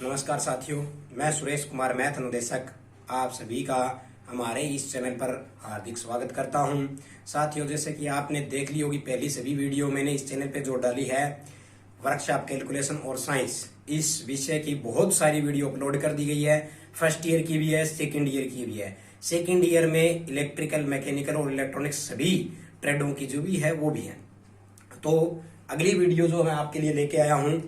नमस्कार साथियों, मैं सुरेश कुमार मैथ अनुदेशक आप सभी का हमारे इस चैनल पर हार्दिक स्वागत करता हूं। साथियों, जैसे कि आपने देख ली होगी पहली सभी वीडियो मैंने इस चैनल पे जो डाली है वर्कशॉप कैलकुलेशन और साइंस, इस विषय की बहुत सारी वीडियो अपलोड कर दी गई है। फर्स्ट ईयर की भी है, सेकेंड ईयर की भी है। सेकेंड ईयर में इलेक्ट्रिकल, मैकेनिकल और इलेक्ट्रॉनिक्स सभी ट्रेडों की जो भी है वो भी है। तो अगली वीडियो जो मैं आपके लिए लेके आया हूं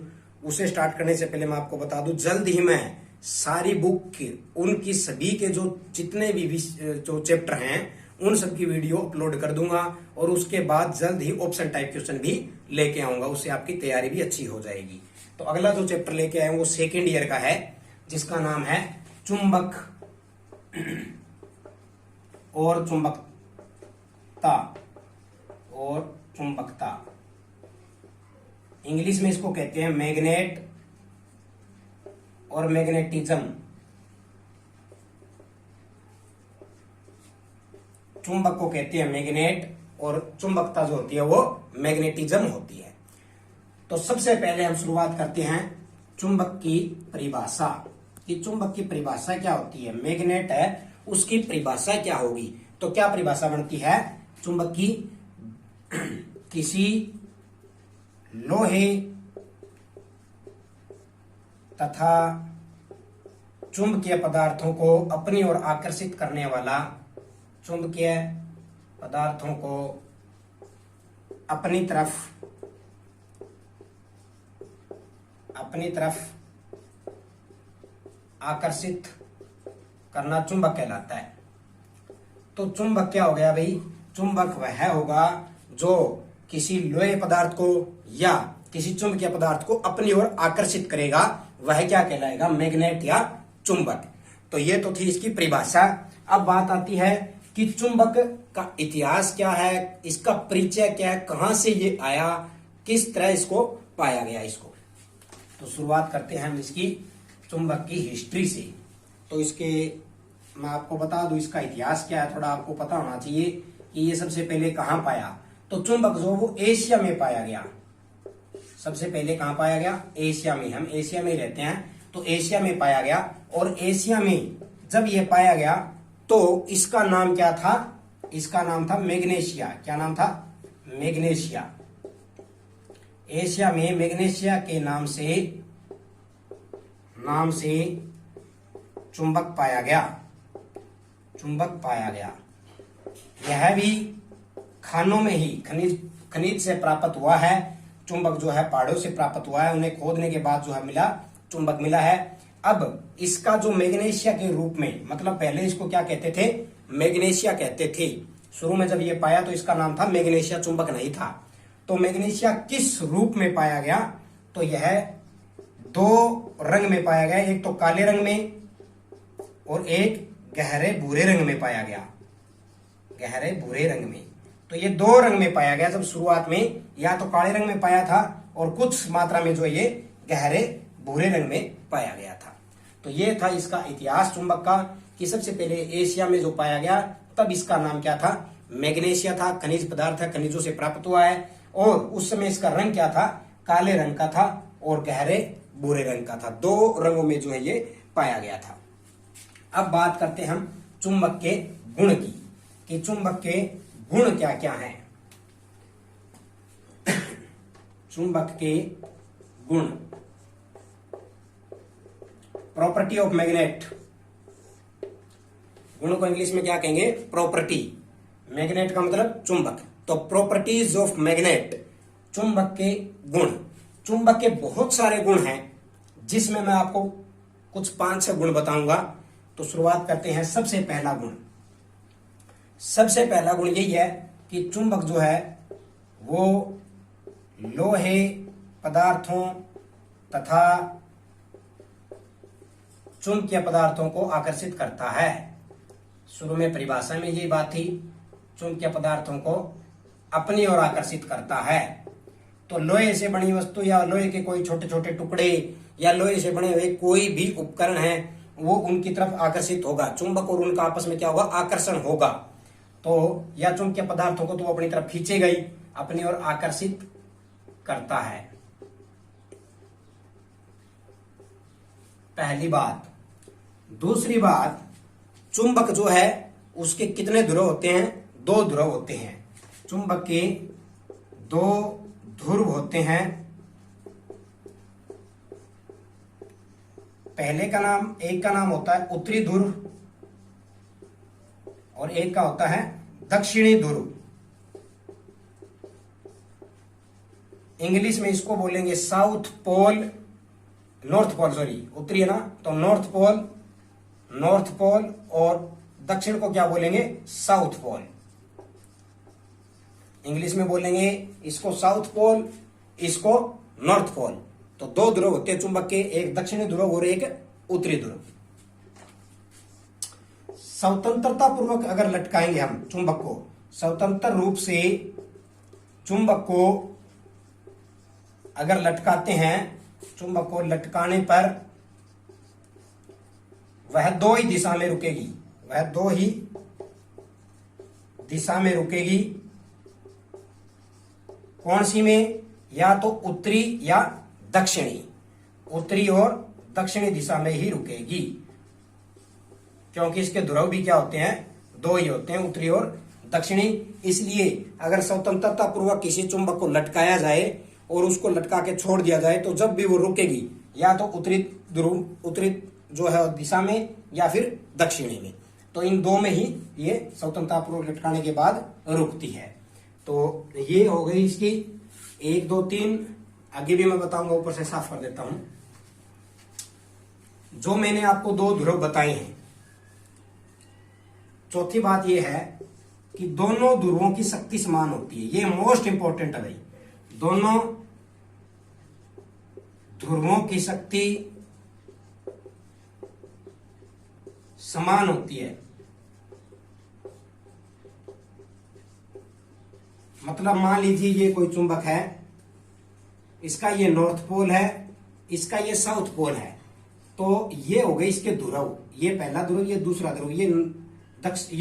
उसे स्टार्ट करने से पहले मैं आपको बता दूं, जल्द ही मैं सारी बुक की उनकी सभी के जो जितने भी जो चैप्टर हैं उन सब की वीडियो अपलोड कर दूंगा और उसके बाद जल्द ही ऑप्शन टाइप क्वेश्चन भी लेके आऊंगा। उससे आपकी तैयारी भी अच्छी हो जाएगी। तो अगला जो चैप्टर लेके आए वो सेकेंड ईयर का है, जिसका नाम है चुंबक और चुंबकता। इंग्लिश में इसको कहते हैं मैग्नेट और मैग्नेटिज्म। चुंबक को कहते हैं मैग्नेट और चुंबकता जो होती है वो मैग्नेटिज्म होती है। तो सबसे पहले हम शुरुआत करते हैं चुंबक की परिभाषा कि चुंबक की परिभाषा क्या होती है। मैग्नेट है, उसकी परिभाषा क्या होगी। तो क्या परिभाषा बनती है चुंबक की? किसी लोहे तथा चुंबकीय पदार्थों को अपनी ओर आकर्षित करने वाला, चुंबकीय पदार्थों को अपनी तरफ आकर्षित करना चुंबक कहलाता है। तो चुंबक क्या हो गया भाई? चुंबक वह होगा जो किसी लोहे पदार्थ को या किसी चुंबकीय पदार्थ को अपनी ओर आकर्षित करेगा, वह क्या कहलाएगा? मैग्नेट या चुंबक। तो ये तो थी इसकी परिभाषा। अब बात आती है कि चुंबक का इतिहास क्या है, इसका परिचय क्या है, कहां से ये आया, किस तरह इसको पाया गया इसको। तो शुरुआत करते हैं हम इसकी चुंबक की हिस्ट्री से। तो इसके मैं आपको बता दूं इसका इतिहास क्या है, थोड़ा आपको पता होना चाहिए कि ये सबसे पहले कहां पाया। तो चुंबक जो वो एशिया में पाया गया। सबसे पहले कहां पाया गया? एशिया में। हम एशिया में रहते हैं तो एशिया में पाया गया। और एशिया में जब ये पाया गया तो इसका नाम क्या था? इसका नाम था मैग्नेशिया। क्या नाम था? मैग्नेशिया। एशिया में मैग्नेशिया के नाम से चुंबक पाया गया। यह भी खानों में ही खनिज से प्राप्त हुआ है। चुंबक जो है पहाड़ों से प्राप्त हुआ है, उन्हें खोदने के बाद जो है चुंबक मिला है। अब इसका जो मैग्नेशिया के रूप में, मतलब पहले इसको क्या कहते थे? मैग्नेशिया कहते थे। शुरू में जब ये पाया तो इसका नाम था मैग्नेशिया, चुंबक नहीं था। तो मैग्नेशिया किस रूप में पाया गया? तो यह दो रंग में पाया गया, एक तो काले रंग में और एक गहरे भूरे रंग में पाया गया। गहरे भूरे रंग में। तो ये दो रंग में पाया गया। जब शुरुआत में या तो काले रंग में पाया था और कुछ मात्रा में जो ये गहरे भूरे रंग में पाया गया था। तो ये था इसका इतिहास चुंबक का कि सबसे पहले एशिया में जो पाया गया तब इसका नाम क्या था? मैग्नेशिया था। खनिज पदार्थ है, खनिजों से प्राप्त हुआ है। और उस समय इसका रंग क्या था? काले रंग का था और गहरे भूरे रंग का था। दो रंगों में जो है ये पाया गया था। अब बात करते हैं हम चुंबक के गुण की कि चुंबक के गुण क्या क्या हैं। चुंबक के गुण, प्रॉपर्टी ऑफ मैग्नेट। गुण को इंग्लिश में क्या कहेंगे? प्रॉपर्टी। मैग्नेट का मतलब चुंबक। तो प्रॉपर्टीज ऑफ मैग्नेट, चुंबक के गुण। चुंबक के बहुत सारे गुण हैं जिसमें मैं आपको कुछ 5-6 गुण बताऊंगा। तो शुरुआत करते हैं। सबसे पहला गुण यही है कि चुंबक जो है वो लोहे पदार्थों तथा चुंबकीय पदार्थों को आकर्षित करता है। शुरू में परिभाषा में ये बात थी, चुंबकीय पदार्थों को अपनी ओर आकर्षित करता है। तो लोहे से बनी वस्तु या लोहे के कोई छोटे छोटे टुकड़े या लोहे से बने हुए कोई भी उपकरण है वो उनकी तरफ आकर्षित होगा। चुंबक और उनका आपस में क्या होगा? आकर्षण होगा। तो या चुंबकीय पदार्थों को तो अपनी तरफ खींचेगा ही, अपनी ओर आकर्षित करता है। पहली बात। दूसरी बात, चुंबक जो है उसके कितने ध्रुव होते हैं? 2 ध्रुव होते हैं। चुंबक के 2 ध्रुव होते हैं। पहले का नाम, एक का नाम होता है उत्तरी ध्रुव और एक का होता है दक्षिणी ध्रुव। इंग्लिश में इसको बोलेंगे south pole, north pole, sorry उत्तरी है ना, तो नॉर्थ पोल और दक्षिण को क्या बोलेंगे? साउथ पोल। इंग्लिश में बोलेंगे इसको साउथ पोल, इसको नॉर्थ पोल। तो 2 ध्रुव होते हैं चुंबक के, एक दक्षिणी ध्रुव और एक उत्तरी ध्रुव। स्वतंत्रता पूर्वक अगर लटकाएंगे हम चुंबक को, स्वतंत्र रूप से चुंबक को अगर लटकाते हैं, चुंबक को लटकाने पर वह 2 ही दिशा में रुकेगी, वह 2 ही दिशा में रुकेगी। कौन सी में? या तो उत्तरी या दक्षिणी, उत्तरी और दक्षिणी दिशा में ही रुकेगी, क्योंकि इसके ध्रुव भी क्या होते हैं? 2 ही होते हैं, उत्तरी और दक्षिणी। इसलिए अगर स्वतंत्रता पूर्वक किसी चुंबक को लटकाया जाए और उसको लटका के छोड़ दिया जाए तो जब भी वो रुकेगी या तो उत्तरी ध्रुव, उत्तरी जो है दिशा में, या फिर दक्षिणी में। तो इन 2 में ही ये स्वतंत्रता पूर्वक लटकाने के बाद रुकती है। तो ये हो गई इसकी 1 2 3। आगे भी मैं बताऊंगा, ऊपर से साफ कर देता हूं। जो मैंने आपको 2 ध्रुव बताए हैं, चौथी बात यह है कि दोनों ध्रुवों की शक्ति समान होती है। ये मोस्ट इंपॉर्टेंट है भाई, दोनों ध्रुवों की शक्ति समान होती है। मतलब मान लीजिए ये कोई चुंबक है, इसका ये नॉर्थ पोल है, इसका ये साउथ पोल है, तो ये हो गए इसके ध्रुव, ये पहला ध्रुव, ये दूसरा ध्रुव, ये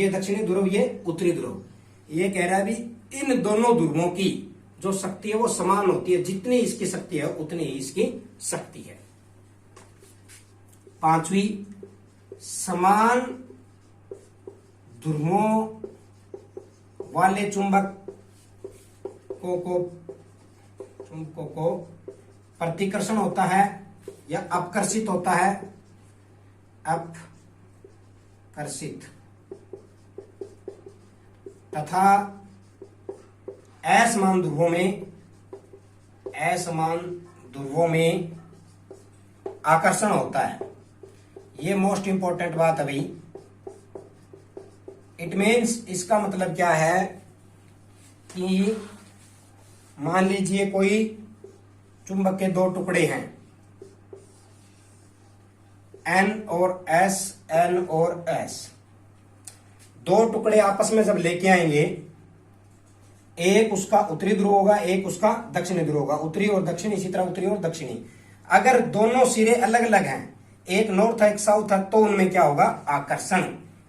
दक्षिणी ध्रुव, ये उत्तरी ध्रुव। ये कह रहा है भी इन दोनों ध्रुवों की जो शक्ति है वो समान होती है, जितनी इसकी शक्ति है उतनी ही इसकी शक्ति है। 5वीं, समान ध्रुवों वाले चुंबकों को प्रतिकर्षण होता है या अपकर्षित होता है, अपकर्षित, तथा असमान ध्रुवों में आकर्षण होता है। ये मोस्ट इंपॉर्टेंट बात है भाई। इट मीन्स, इसका मतलब क्या है कि मान लीजिए कोई चुंबक के 2 टुकड़े हैं, N और S, N और S। 2 टुकड़े आपस में जब लेके आएंगे, एक उसका उत्तरी ध्रुव होगा, एक उसका दक्षिणी ध्रुव होगा, उत्तरी और दक्षिणी, इसी तरह उत्तरी और दक्षिणी। अगर दोनों सिरे अलग अलग हैं, एक नॉर्थ है एक साउथ है, तो उनमें क्या होगा? आकर्षण।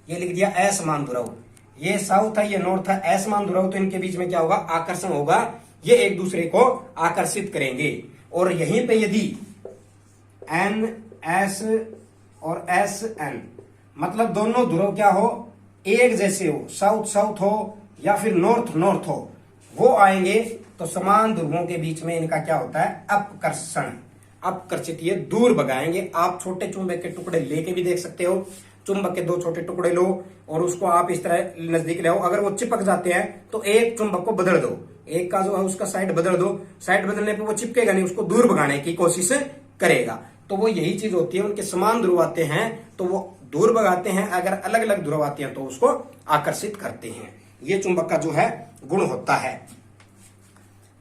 ये लिख दिया असमान ध्रुव, ये साउथ है ये नॉर्थ है, असमान ध्रुव, तो इनके बीच में क्या होगा? आकर्षण होगा, ये एक दूसरे को आकर्षित करेंगे। और यहीं पे यदि N S और S N, मतलब दोनों ध्रुव क्या हो? एक जैसे हो, साउथ साउथ हो या फिर नॉर्थ नॉर्थ हो, वो आएंगे तो समान ध्रुवों के बीच में इनका क्या होता है? अपकर्षण, अपकर्षित, ये दूर भगाएंगे। आप छोटे चुंबक के टुकड़े लेके भी देख सकते हो। चुंबक के 2 छोटे टुकड़े लो और उसको आप इस तरह नजदीक ले आओ, अगर वो चिपक जाते हैं तो एक चुंबक को बदल दो, एक का जो है उसका साइड बदल दो, साइड बदलने पे वो चिपकेगा नहीं, उसको दूर भगाने की कोशिश करेगा। तो वो यही चीज होती है, उनके समान ध्रुव आते हैं तो वो दूर भगाते हैं, अगर अलग अलग ध्रुव आते हैं तो उसको आकर्षित करते हैं। ये चुंबक का जो है गुण होता है।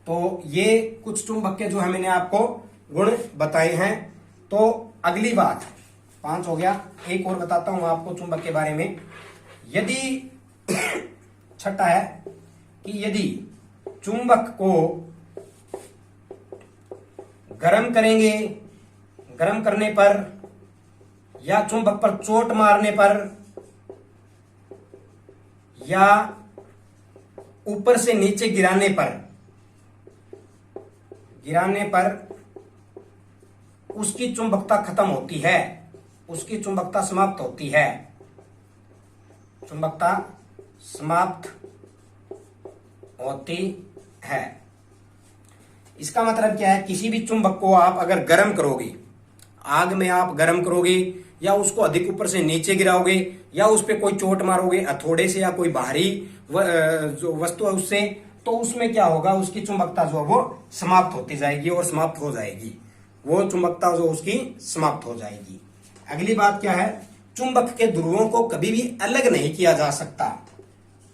तो ये कुछ चुंबक के जो है मैंने आपको गुण बताए हैं। तो अगली बात, 5 हो गया, एक और बताता हूं आपको चुंबक के बारे में। यदि छठा है कि यदि चुंबक को गर्म करेंगे, गर्म करने पर या चुंबक पर चोट मारने पर या ऊपर से नीचे गिराने पर उसकी चुंबकता खत्म होती है, उसकी चुंबकता समाप्त होती है, चुंबकता समाप्त होती है। इसका मतलब क्या है, किसी भी चुंबक को आप अगर गर्म करोगे, आग में आप गर्म करोगे या उसको अधिक ऊपर से नीचे गिराओगे या उस पर कोई चोट मारोगे हथौड़े से या कोई बाहरी जो वस्तु है उससे, तो उसमें क्या होगा, उसकी चुंबकता जो है वो समाप्त होती जाएगी और समाप्त हो जाएगी, वो चुंबकता जो उसकी समाप्त हो जाएगी। अगली बात क्या है, चुंबक के ध्रुवों को कभी भी अलग नहीं किया जा सकता,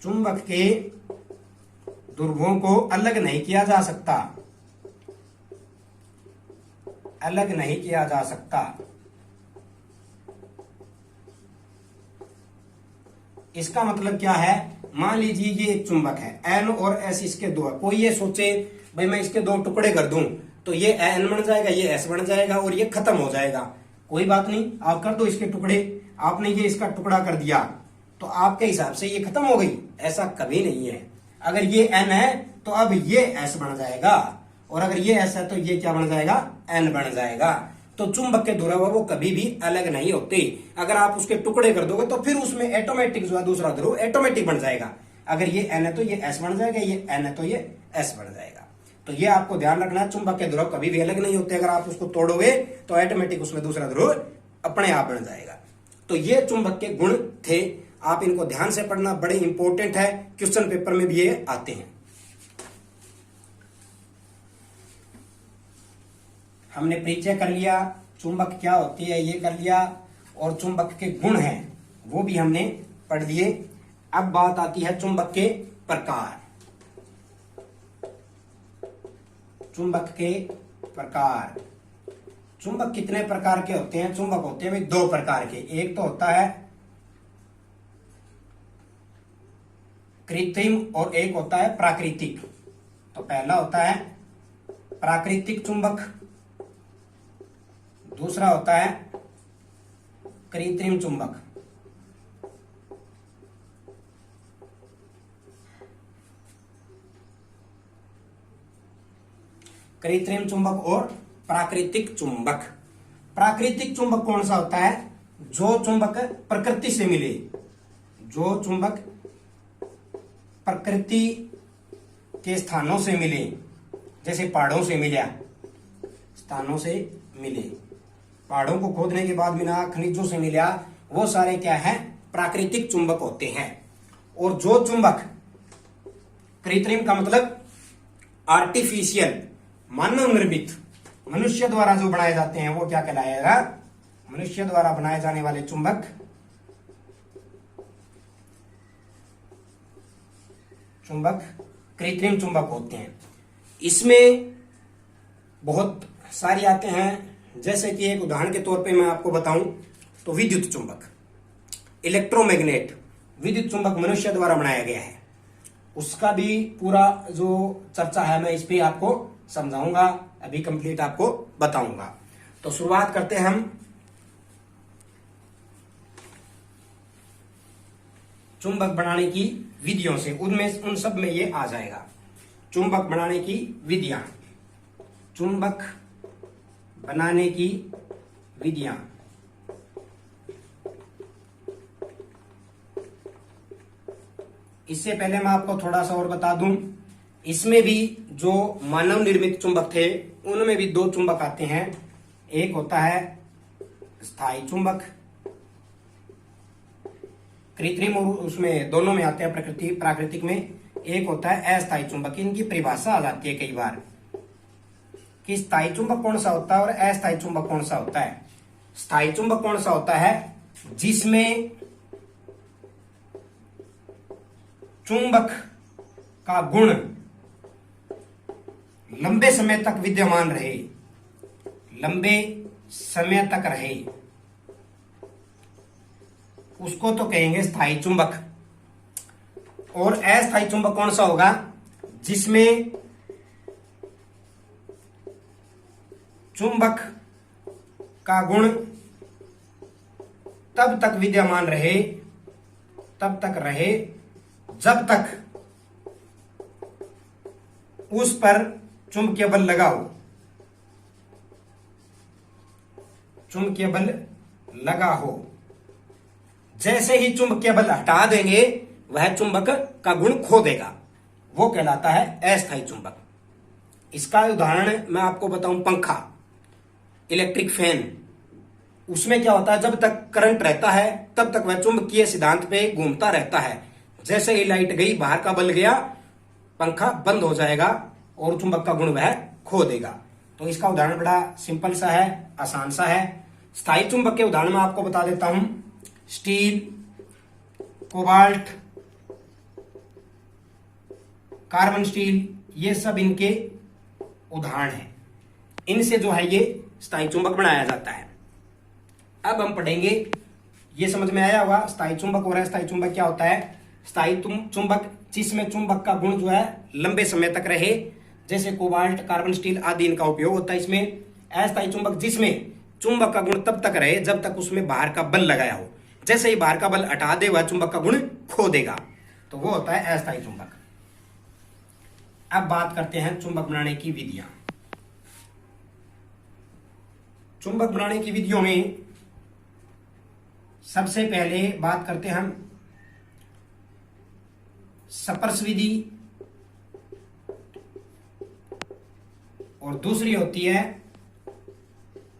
चुंबक के ध्रुवों को अलग नहीं किया जा सकता, अलग नहीं किया जा सकता। इसका मतलब क्या है, मान लीजिए ये एक चुंबक है, एन और एस इसके दो है, कोई ये सोचे भाई मैं इसके दो टुकड़े कर दूं तो ये एन बन जाएगा, ये एस बन जाएगा और ये खत्म हो जाएगा। कोई बात नहीं, आप कर दो इसके टुकड़े, आपने ये इसका टुकड़ा कर दिया तो आपके हिसाब से ये खत्म हो गई, ऐसा कभी नहीं है। अगर ये एन है तो अब ये एस बन जाएगा और अगर ये एस है तो ये क्या बन जाएगा, एन बन जाएगा। तो चुंबक के ध्रुव वो कभी भी अलग नहीं होते, अगर आप उसके टुकड़े कर दोगे तो फिर उसमें ऑटोमेटिक जो है दूसरा ध्रुव ऑटोमेटिक बन जाएगा। अगर ये एन है तो ये एस बन जाएगा, ये एन है तो ये एस बन जाएगा। तो ये आपको ध्यान रखना है, चुंबक के ध्रुव कभी भी अलग नहीं होते, अगर आप उसको तोड़ोगे तो ऑटोमेटिक उसमें दूसरा ध्रुव अपने आप बन जाएगा। तो ये चुंबक के गुण थे, आप इनको ध्यान से पढ़ना, बड़े इंपॉर्टेंट है, क्वेश्चन पेपर में भी ये आते हैं। हमने परिचय कर लिया, चुंबक क्या होती है ये कर लिया, और चुंबक के गुण हैं वो भी हमने पढ़ लिए। अब बात आती है चुंबक के प्रकार। चुंबक के प्रकार, चुंबक कितने प्रकार के होते हैं, चुंबक होते हैं दो प्रकार के, एक तो होता है कृत्रिम और एक होता है प्राकृतिक। तो पहला होता है प्राकृतिक चुंबक, दूसरा होता है कृत्रिम चुंबक। कृत्रिम चुंबक और प्राकृतिक चुंबक। प्राकृतिक चुंबक कौन सा होता है, जो चुंबक प्रकृति से मिले, जो चुंबक प्रकृति के स्थानों से मिले, जैसे पहाड़ों से मिला, स्थानों से मिले, पहाड़ों को खोदने के बाद मिला, खनिजों से मिला, वो सारे क्या है, प्राकृतिक चुंबक होते हैं। और जो चुंबक कृत्रिम का मतलब आर्टिफिशियल, मानव निर्मित, मनुष्य द्वारा जो बनाए जाते हैं वो क्या कहलाएगा, मनुष्य द्वारा बनाए जाने वाले चुंबक चुंबक कृत्रिम चुंबक होते हैं। इसमें बहुत सारी आते हैं, जैसे कि एक उदाहरण के तौर पे मैं आपको बताऊं तो विद्युत चुंबक, इलेक्ट्रोमैग्नेट, विद्युत चुंबक मनुष्य द्वारा बनाया गया है, उसका भी पूरा जो चर्चा है मैं इस पे आपको समझाऊंगा, अभी कंप्लीट आपको बताऊंगा। तो शुरुआत करते हैं हम चुंबक बनाने की विधियों से, उनमें उन सब में ये आ जाएगा, चुंबक बनाने की विधियां, चुंबक बनाने की विधियां। इससे पहले मैं आपको थोड़ा सा और बता दूं, इसमें भी जो मानव निर्मित चुंबक थे उनमें भी दो चुंबक आते हैं, एक होता है स्थायी चुंबक, कृत्रिम और उसमें दोनों में आते हैं, प्रकृति प्राकृतिक में, एक होता है अस्थायी चुंबक। इनकी परिभाषा आ जाती है कई बार कि स्थायी चुंबक कौन सा होता है और अस्थायी चुंबक कौन सा होता है। स्थायी चुंबक कौन सा होता है, जिसमें चुंबक का गुण लंबे समय तक विद्यमान रहे, लंबे समय तक रहे, उसको तो कहेंगे स्थायी चुंबक। और अस्थायी चुंबक कौन सा होगा, जिसमें चुंबक का गुण तब तक विद्यमान रहे, तब तक रहे जब तक उस पर चुंबकीय बल लगा हो, चुंबकीय बल लगा हो। जैसे ही चुंबकीय बल हटा देंगे वह चुंबक का गुण खो देगा, वो कहलाता है अस्थायी चुंबक। इसका उदाहरण मैं आपको बताऊं, पंखा, इलेक्ट्रिक फैन, उसमें क्या होता है, जब तक करंट रहता है तब तक वह चुंबकीय सिद्धांत पे घूमता रहता है। जैसे ही लाइट गई, बाहर का बल गया, पंखा बंद हो जाएगा और चुंबक का गुण वह खो देगा। तो इसका उदाहरण बड़ा सिंपल सा है, आसान सा है। स्थायी चुंबक के उदाहरण मैं आपको बता देता हूं, स्टील, कोबाल्ट, कार्बन स्टील, ये सब इनके उदाहरण हैं। इनसे जो है ये स्थायी चुंबक बनाया जाता है। अब हम पढ़ेंगे, ये समझ में आया होगा स्थायी चुंबक और अस्थायी चुंबक क्या होता है। स्थायी चुंबक जिसमें चुंबक का गुण जो है लंबे समय तक रहे, जैसे कोबाल्ट, कार्बन स्टील आदि, इनका उपयोग होता है इसमें। अस्थायी चुंबक जिसमें चुंबक का गुण तब तक रहे जब तक उसमें बाहर का बल लगाया हो, जैसे ही बाहर का बल हटा दे वह चुंबक का गुण खो देगा, तो वो होता है अस्थायी चुंबक। अब बात करते हैं चुंबक बनाने की विधियां। चुंबक बनाने की विधियों में सबसे पहले बात करते हैं हम स्पर्श विधि, और दूसरी होती है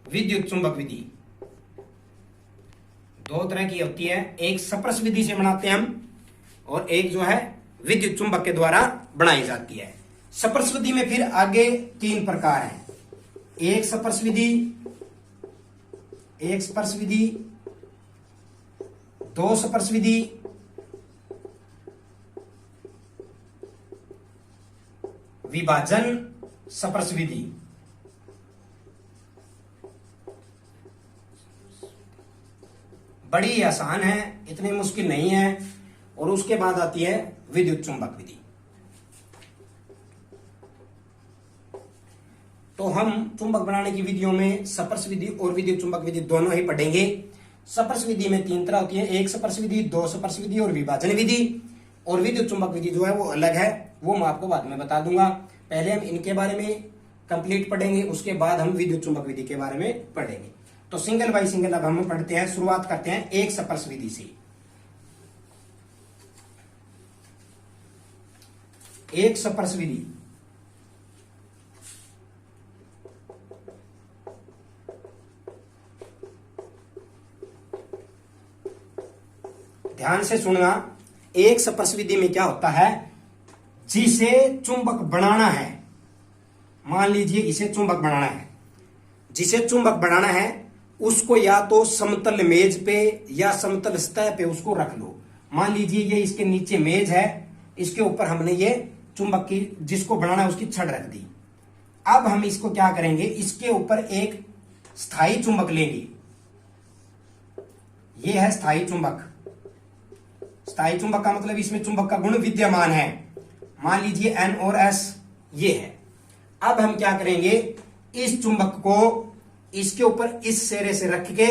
विद्युत चुंबक विधि। दो तरह की होती है, एक स्पर्श विधि से बनाते हैं हम, और एक जो है विद्युत चुंबक के द्वारा बनाई जाती है। स्पर्श विधि में फिर आगे 3 प्रकार हैं, एक स्पर्श विधि, एक स्पर्श विधि, 2 स्पर्श विधि, विभाजन स्पर्श विधि। बड़ी आसान है, इतनी मुश्किल नहीं है। और उसके बाद आती है विद्युत चुंबक विधि। तो हम चुंबक बनाने की विधियों में स्पर्श विधि और विद्युत चुंबक विधि दोनों ही पढ़ेंगे। स्पर्श विधि में 3 तरह होती है, एक स्पर्श विधि, 2 स्पर्श विधि और विभाजन विधि। और विद्युत चुंबक विधि जो है वो अलग है, वो मैं आपको बाद में बता दूंगा। पहले हम इनके बारे में कंप्लीट पढ़ेंगे, उसके बाद हम विद्युत चुंबक विधि के बारे में पढ़ेंगे। तो सिंगल बाय सिंगल अब हम पढ़ते हैं। शुरुआत करते हैं एक स्पर्श विधि से। एक स्पर्श विधि ध्यान से सुनना। एक स्पर्श विधि में क्या होता है, जिसे चुंबक बनाना है, मान लीजिए इसे चुंबक बनाना है, जिसे चुंबक बनाना है उसको या तो समतल मेज पे या समतल सतह पे उसको रख लो। मान लीजिए ये इसके नीचे मेज है, इसके ऊपर हमने ये चुंबक की जिसको बनाना है उसकी छड़ रख दी। अब हम इसको क्या करेंगे, इसके ऊपर एक स्थायी चुंबक लेंगे। ये है स्थायी चुंबक। स्थायी चुंबक का मतलब इसमें चुंबक का गुण विद्यमान है। मान लीजिए N और S ये है। अब हम क्या करेंगे, इस चुंबक को इसके ऊपर इस सिरे से रख के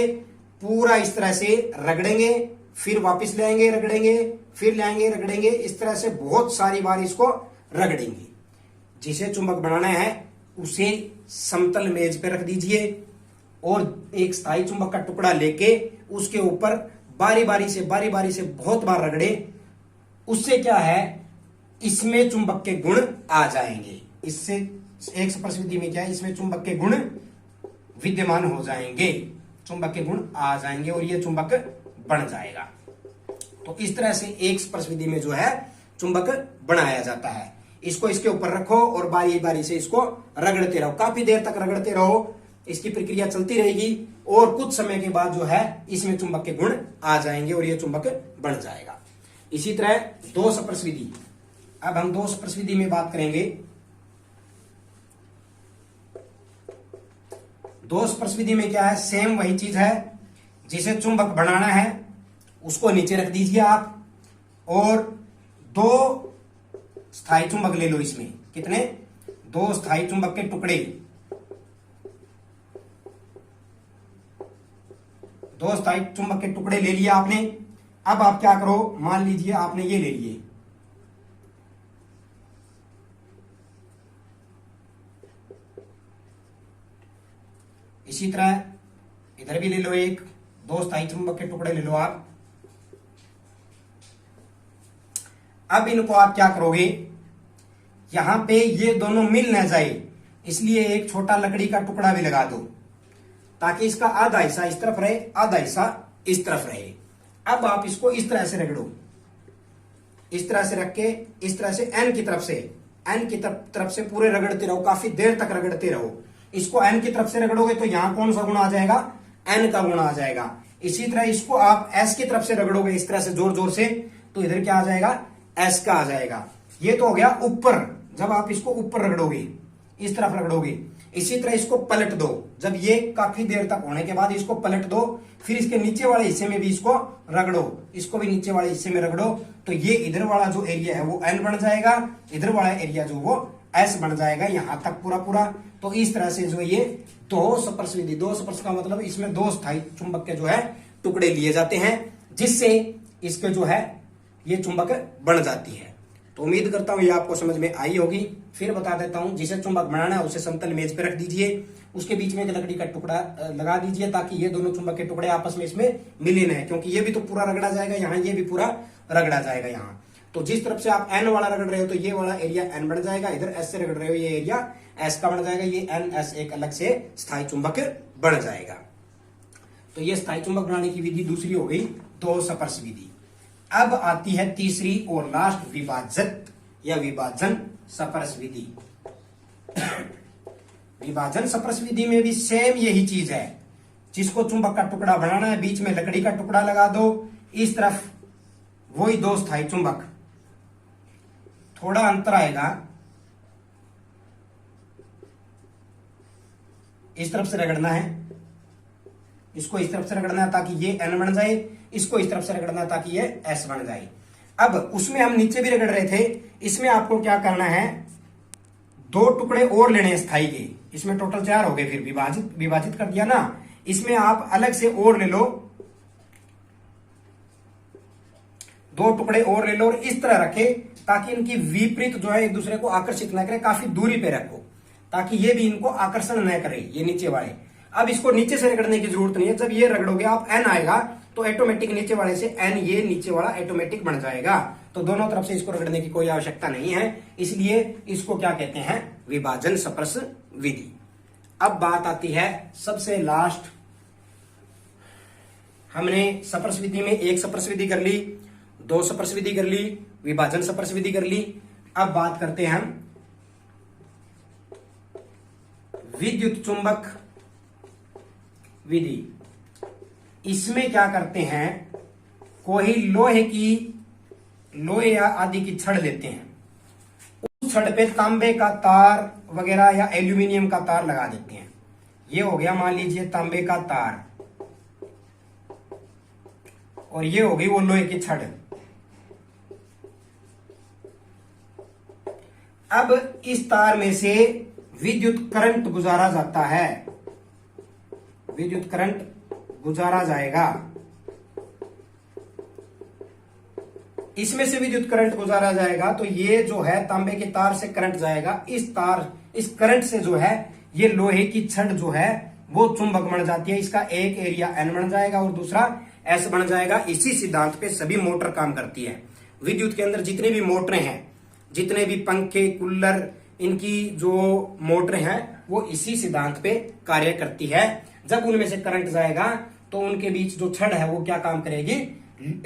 पूरा इस तरह से रगड़ेंगे, फिर वापस ले आएंगे, रगड़ेंगे, फिर ले आएंगे, रगड़ेंगे। इस तरह से बहुत सारी बार इसको रगड़ेंगे। जिसे चुंबक बनाना है उसे समतल मेज पे रख दीजिए और एक स्थायी चुंबक का टुकड़ा लेके उसके ऊपर बारी बारी से बहुत बार रगड़े। उससे क्या है, इसमें चुंबक के गुण आ जाएंगे। इससे एक स्पर्श विधि में क्या है, इसमें चुंबक के गुण विद्यमान हो जाएंगे, चुंबक के गुण आ जाएंगे और ये चुंबक बन जाएगा। तो इस तरह से एक स्पर्श विधि में जो है चुंबक बनाया जाता है। इसको इसके ऊपर रखो और बारी बारी से इसको रगड़ते रहो, काफी देर तक रगड़ते रहो। इसकी प्रक्रिया चलती रहेगी और कुछ समय के बाद जो है इसमें चुंबक के गुण आ जाएंगे और ये चुंबक बन जाएगा। इसी तरह 2 स्पर्श विधि। अब हम 2 स्पर्श विधि में बात करेंगे। 2 स्पर्श विधि में क्या है, सेम वही चीज है। जिसे चुंबक बनाना है उसको नीचे रख दीजिए आप और 2 स्थायी चुंबक ले लो। इसमें कितने, 2 स्थायी चुंबक के टुकड़े, 2 स्थायी चुंबक के टुकड़े ले लिया आपने। अब आप क्या करो, मान लीजिए आपने ये ले लिए, इसी तरह इधर भी ले लो एक, 2 स्थायी चुंबक के टुकड़े ले लो आप। अब इनको आप क्या करोगे, यहां पे ये दोनों मिल ना जाए, इसलिए एक छोटा लकड़ी का टुकड़ा भी लगा दो, ताकि इसका आधा हिस्सा इस तरफ रहे, आधा हिस्सा इस तरफ रहे। अब आप इसको इस तरह से रगड़ो, इस तरह से रख के, इस तरह से एन की तरफ से पूरे रगड़ते रहो, काफी देर तक रगड़ते रहो। इसको एन की तरफ से रगड़ोगे तो यहां कौन सा गुणा आ जाएगा, एन का गुणा आ जाएगा। इसी तरह इसको आप एस की तरफ से रगड़ोगे इस तरह से जोर जोर से, तो इधर क्या आ जाएगा, एस का आ जाएगा। ये तो हो गया ऊपर, जब आप इसको ऊपर रगड़ोगे, इस तरफ रगड़ोगे। इसी तरह इसको पलट दो, जब ये काफी देर तक होने के बाद इसको पलट दो, फिर इसके नीचे वाले हिस्से में भी इसको रगड़ो, इसको भी नीचे वाले हिस्से में रगड़ो, तो ये इधर वाला जो एरिया है वो एन बन जाएगा, इधर वाला एरिया जो वो एस बन जाएगा, यहां तक पूरा पूरा। तो इस तरह से जो ये दो स्पर्श विधि, दो स्पर्श का मतलब इसमें 2 स्थायी चुंबक के जो है टुकड़े लिए जाते हैं, जिससे इसके जो है ये चुंबक बन जाती है। तो उम्मीद करता हूं ये आपको समझ में आई होगी। फिर बता देता हूं, जिसे चुंबक बनाना है उसे समतल मेज पे रख दीजिए, उसके बीच में एक लकड़ी का टुकड़ा लगा दीजिए, ताकि ये दोनों चुंबक के टुकड़े आपस में इसमें मिले न, क्योंकि ये भी तो पूरा रगड़ा जाएगा यहाँ, ये भी पूरा रगड़ा जाएगा यहाँ। तो जिस तरफ से आप एन वाला रगड़ रहे हो तो ये वाला एरिया एन बन जाएगा, इधर एस से रगड़ रहे हो ये एरिया एस का बन जाएगा, ये एन एस एक अलग से स्थायी चुंबक बन जाएगा। तो ये स्थायी चुंबक बनाने की विधि दूसरी हो गई, 2 स्पर्श विधि। अब आती है तीसरी और लास्ट, विभाजक या विभाजन स्पर्श विधि। विभाजन स्पर्श विधि में भी सेम यही चीज है, जिसको चुंबक का टुकड़ा बनाना है, बीच में लकड़ी का टुकड़ा लगा दो, इस तरफ वही 2 स्थायी चुंबक, थोड़ा अंतर आएगा, इस तरफ से रगड़ना है, इसको इस तरफ से रगड़ना है ताकि ये एन बन जाए, इसको इस तरफ से रगड़ना है ताकि ये एस बन जाए। अब उसमें हम नीचे भी रगड़ रहे थे, इसमें आपको क्या करना है, 2 टुकड़े और लेने हैं स्थायी के, इसमें टोटल 4 हो गए, फिर विभाजित कर दिया ना, इसमें आप अलग से और ले लो, 2 टुकड़े और ले लो और इस तरह रखे, ताकि इनकी विपरीत जो है एक दूसरे को आकर्षित न करे, काफी दूरी पे रखो, ताकि ये भी इनको आकर्षण न करे, ये नीचे वाले। अब इसको नीचे से रगड़ने की जरूरत नहीं है, जब ये रगड़ोगे आप एन आएगा तो ऑटोमेटिक नीचे वाले से एन, ये नीचे वाला ऑटोमेटिक बन जाएगा। तो दोनों तरफ से इसको रगड़ने की कोई आवश्यकता नहीं है, इसलिए इसको क्या कहते हैं, विभाजन स्पर्श विधि। अब बात आती है सबसे लास्ट, हमने स्पर्श विधि में 1 स्पर्श विधि कर ली, 2 स्पर्श विधि कर ली, विभाजन स्पर्श विधि कर ली। अब बात करते हैं हम विद्युत चुंबक विधि। इसमें क्या करते हैं, कोई लोहे या आदि की छड़ लेते हैं, उस छड़ पे तांबे का तार वगैरह या एल्यूमिनियम का तार लगा देते हैं। ये हो गया मान लीजिए तांबे का तार, और ये हो गई वो लोहे की छड़। अब इस तार में से विद्युत करंट गुजारा जाता है, विद्युत करंट गुजारा जाएगा, इसमें से विद्युत करंट गुजारा जाएगा, तो ये जो है तांबे के तार से करंट जाएगा, इस करंट से जो है ये लोहे की छड़ जो है वो चुंबक बन जाती है, इसका एक एरिया एन बन जाएगा और दूसरा एस बन जाएगा। इसी सिद्धांत पे सभी मोटर काम करती है। विद्युत के अंदर जितने भी मोटरें हैं, जितने भी पंखे, कूलर, इनकी जो मोटरें हैं वो इसी सिद्धांत पे कार्य करती है। जब उनमें से करंट जाएगा तो उनके बीच जो छड़ है वो क्या काम करेगी,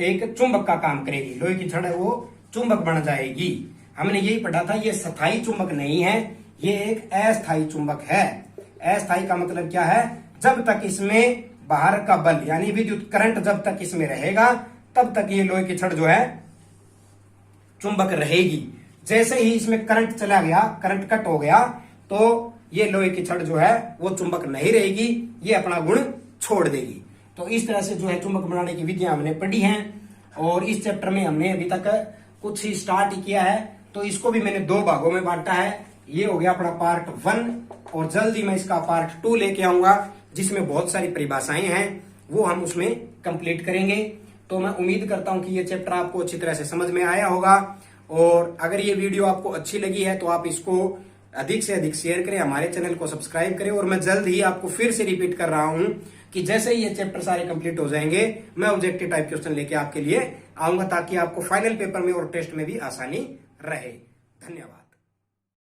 एक चुंबक का काम करेगी, लोहे की छड़ है वो चुंबक बन जाएगी। हमने यही पढ़ा था, ये स्थायी चुंबक नहीं है, ये एक अस्थायी चुंबक है। अस्थायी का मतलब क्या है, जब तक इसमें बाहर का बल यानी विद्युत करंट जब तक इसमें रहेगा तब तक ये लोहे की छड़ जो है चुंबक रहेगी। जैसे ही इसमें करंट चला गया, करंट कट हो गया, तो ये लोहे की छड़ जो है वो चुंबक नहीं रहेगी, ये अपना गुण छोड़ देगी। तो इस तरह से जो है चुंबक बनाने की विधियां हमने पढ़ी हैं, और इस चैप्टर में हमने अभी तक कुछ ही स्टार्ट किया है, तो इसको भी मैंने 2 भागों में बांटा है। ये हो गया अपना पार्ट 1, और जल्दी मैं इसका पार्ट 2 लेके आऊंगा, जिसमें बहुत सारी परिभाषाएं हैं, वो हम उसमें कंप्लीट करेंगे। तो मैं उम्मीद करता हूं कि ये चैप्टर आपको अच्छी तरह से समझ में आया होगा, और अगर ये वीडियो आपको अच्छी लगी है तो आप इसको अधिक से अधिक शेयर करें, हमारे चैनल को सब्सक्राइब करें। और मैं जल्द ही आपको फिर से रिपीट कर रहा हूं कि जैसे ही ये चैप्टर सारे कंप्लीट हो जाएंगे मैं ऑब्जेक्टिव टाइप क्वेश्चन लेके आपके लिए आऊंगा, ताकि आपको फाइनल पेपर में और टेस्ट में भी आसानी रहे। धन्यवाद।